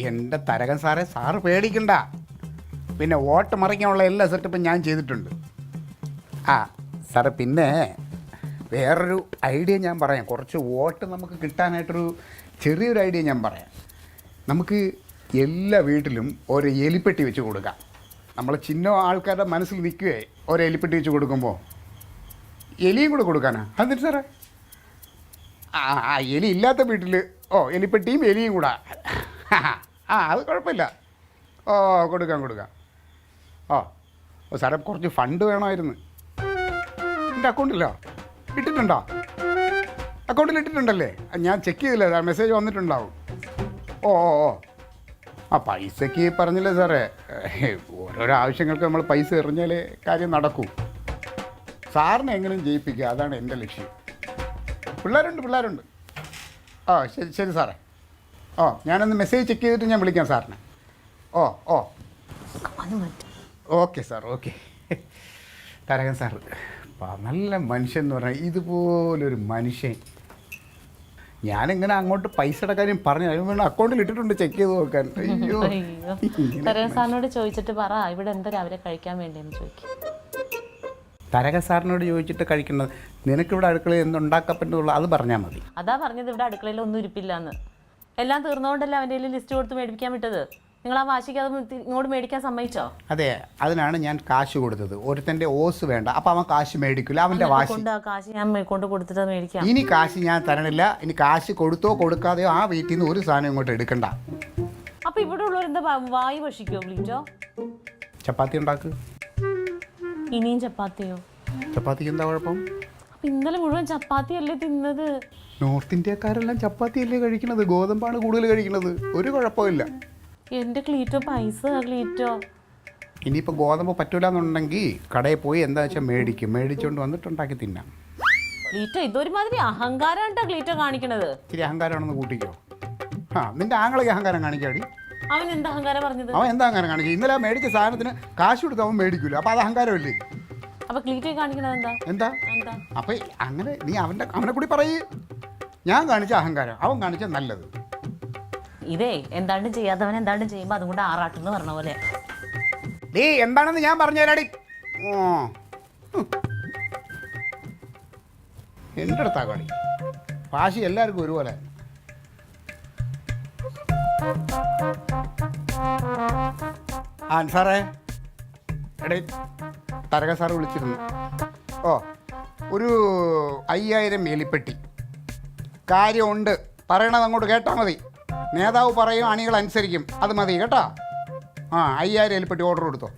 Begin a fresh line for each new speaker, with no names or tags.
എൻ്റെ തരകൻ സാറേ, സാറ് പേടിക്കണ്ട. പിന്നെ വോട്ട് മറിക്കാനുള്ള എല്ലാ സെറ്റപ്പും ഞാൻ ചെയ്തിട്ടുണ്ട്. ആ സാറേ, പിന്നെ വേറൊരു ഐഡിയ ഞാൻ പറയാം. കുറച്ച് വോട്ട് നമുക്ക് കിട്ടാനായിട്ടൊരു ചെറിയൊരു ഐഡിയ ഞാൻ പറയാം. നമുക്ക് എല്ലാ വീട്ടിലും ഒരു എലിപ്പെട്ടി വെച്ച് കൊടുക്കാം. നമ്മളെ ചിഹ്നം ആൾക്കാരുടെ മനസ്സിൽ നിൽക്കുകയെ ഒരു എലിപ്പെട്ടി വെച്ച് കൊടുക്കുമ്പോൾ എലിയും കൂടെ കൊടുക്കാനാ. എന്നിട്ട് സാറേ ആ എലി ഇല്ലാത്ത വീട്ടിൽ എലിപ്പെട്ടിയും എലിയും കൂടെ അത് കുഴപ്പമില്ല. കൊടുക്കാം. സാറേ, കുറച്ച് ഫണ്ട് വേണമായിരുന്നു. എൻ്റെ അക്കൗണ്ടിലോ ഇട്ടിട്ടുണ്ടോ? അക്കൗണ്ടിൽ ഇട്ടിട്ടുണ്ടല്ലേ? ഞാൻ ചെക്ക് ചെയ്തില്ല, മെസ്സേജ് വന്നിട്ടുണ്ടാവും. പൈസയ്ക്ക് പറഞ്ഞില്ലേ സാറേ, ഓരോരോ ആവശ്യങ്ങൾക്ക് നമ്മൾ പൈസ എറിഞ്ഞാലേ കാര്യം നടക്കൂ. സാറിനെ എങ്ങനെയും ജയിപ്പിക്കുക, അതാണ് എൻ്റെ ലക്ഷ്യം. പിള്ളേരുണ്ട്. ശരി സാറേ. ഞാനൊന്ന് മെസ്സേജ് ചെക്ക് ചെയ്തിട്ട് ഞാൻ വിളിക്കാം സാറിനെ. Okay sir, okay. Tharakan sir നല്ല മനുഷ്യൻ എന്ന് പറഞ്ഞാൽ ഇതുപോലൊരു മനുഷ്യൻ. ഞാനിങ്ങനെ അങ്ങോട്ട് പൈസയുടെ കാര്യം പറഞ്ഞു, അതിന് വേണം അക്കൗണ്ടിൽ ഇട്ടിട്ടുണ്ട്, ചെക്ക് ചെയ്ത് നോക്കാൻ. അയ്യോ,
തരകൻ സാറിനോട് ചോദിച്ചിട്ട് പറ, ഇവിടെ എന്താ രാവിലെ കഴിക്കാൻ വേണ്ടിയെന്ന് ചോദിക്കും.
തരകൻ സാറിനോട് ചോദിച്ചിട്ട് കഴിക്കുന്നത്, നിനക്കിവിടെ അടുക്കളയിൽ എന്തുണ്ടാക്കാൻ പറ്റുള്ളൂ അത് പറഞ്ഞാൽ മതി.
അതാ പറഞ്ഞത്, ഇവിടെ അടുക്കളയിൽ ഒന്നും ഇരിപ്പില്ലാന്ന്. എല്ലാം തീർന്നുകൊണ്ടല്ലേ അവൻ്റെ കയ്യിൽ ലിസ്റ്റ് കൊടുത്ത് മേടിക്കാൻ വിട്ടത്. നിങ്ങൾ ആ വാശിക്ക് അത് ഇങ്ങോട്ട് മേടിക്കാൻ സമ്മതിച്ചോ?
അതെ, അതിനാണ് ഞാൻ കാശ് കൊടുത്തത്. ഒരുത്തൻ്റെ ഓസ് വേണ്ട, അപ്പം അവൻ കാശ് മേടിക്കില്ല. അവൻ്റെ വാശി
കാശ് ഞാൻ കൊണ്ട് കൊടുത്തിട്ട് മേടിക്കാം.
ഇനി കാശ് ഞാൻ തരണില്ല. ഇനി കാശ് കൊടുത്തോ കൊടുക്കാതെയോ ആ വീട്ടിൽ നിന്ന് ഒരു സാധനം ഇങ്ങോട്ട് എടുക്കണ്ട.
അപ്പൊ ഇവിടെ ഉള്ളവർ എന്താ വായി ഭക്ഷിക്കോ? വിളിച്ചോ,
ചപ്പാത്തി ഉണ്ടാക്ക്.
ഇനിയും ചപ്പാത്തിയോ?
ചപ്പാത്തിക്ക് എന്താ കുഴപ്പം?
അപ്പൊ ഇന്നലെ മുഴുവൻ ചപ്പാത്തി അല്ലേ തിന്നത്?
നോർത്ത് ഇന്ത്യക്കാരെല്ലാം ചപ്പാത്തി അല്ലേ കഴിക്കുന്നത്, ഗോതമ്പാണ് കൂടുതൽ കഴിക്കുന്നത്. ഒരു കുഴപ്പമില്ല.
എന്റെ ക്ലീറ്റോ പൈസ, ക്ലീറ്റോ
ഇനിയിപ്പോൾ ഗോതമ്പ് പറ്റൂല എന്നുണ്ടെങ്കിൽ കടയിൽ പോയി എന്താ വെച്ചാൽ മേടിച്ചുകൊണ്ട് വന്നിട്ടുണ്ടാക്കി തിന്നാം.
ക്ലീറ്റോ ഇതൊരുമാതിരി അഹങ്കാരമായിട്ടാ ക്ലീറ്റോ കാണിക്കണത്.
ഇത്തിരി അഹങ്കാരമാണെന്ന് കൂട്ടിക്കോ. നിന്റെ ആങ്ങളെ അഹങ്കാരം കാണിക്കാടി.
അവൻ എന്താ അഹങ്കാരം പറഞ്ഞത്?
അവൻ എന്താ അഹങ്കാരം കാണിക്കുക? ഇന്നലെ മേടിച്ച സാധനത്തിന് കാശ് കൊടുത്ത് അവൻ മേടിക്കൂല, അപ്പൊ അത് അഹങ്കാരമല്ലേ?
അപ്പൊ ക്ലീറ്റോ കാണിക്കണത് എന്താ?
അപ്പൊ അങ്ങനെ നീ അവനെ കൂടി പറയേ. ഞാൻ കാണിച്ച അഹങ്കാരം, അവൻ കാണിച്ച നല്ലത്.
ഇതേ എന്താണ്ടും ചെയ്യാത്തവൻ എന്താണ്ടും ചെയ്യുമ്പോ അതുകൊണ്ട് ആറാട്ടെന്ന് പറഞ്ഞ പോലെ.
നീ എന്താണെന്ന് ഞാൻ പറഞ്ഞുതരാടി. എൻ്റെ അടുത്താ കളി. വാശി എല്ലാവർക്കും ഒരുപോലെ. സാറേ, എടേ തരകൻ സാറ് വിളിച്ചിരുന്നു. ഒരു 5000 എലിപ്പെട്ടി കാര്യമുണ്ട്. പറയണത് അങ്ങോട്ട് കേട്ടാൽ മതി. നേതാവ് പറയും, അണികൾ അനുസരിക്കും. അത് മതി കേട്ടോ. 5000 എലിപ്പെട്ടി ഓർഡർ കൊടുത്തോ.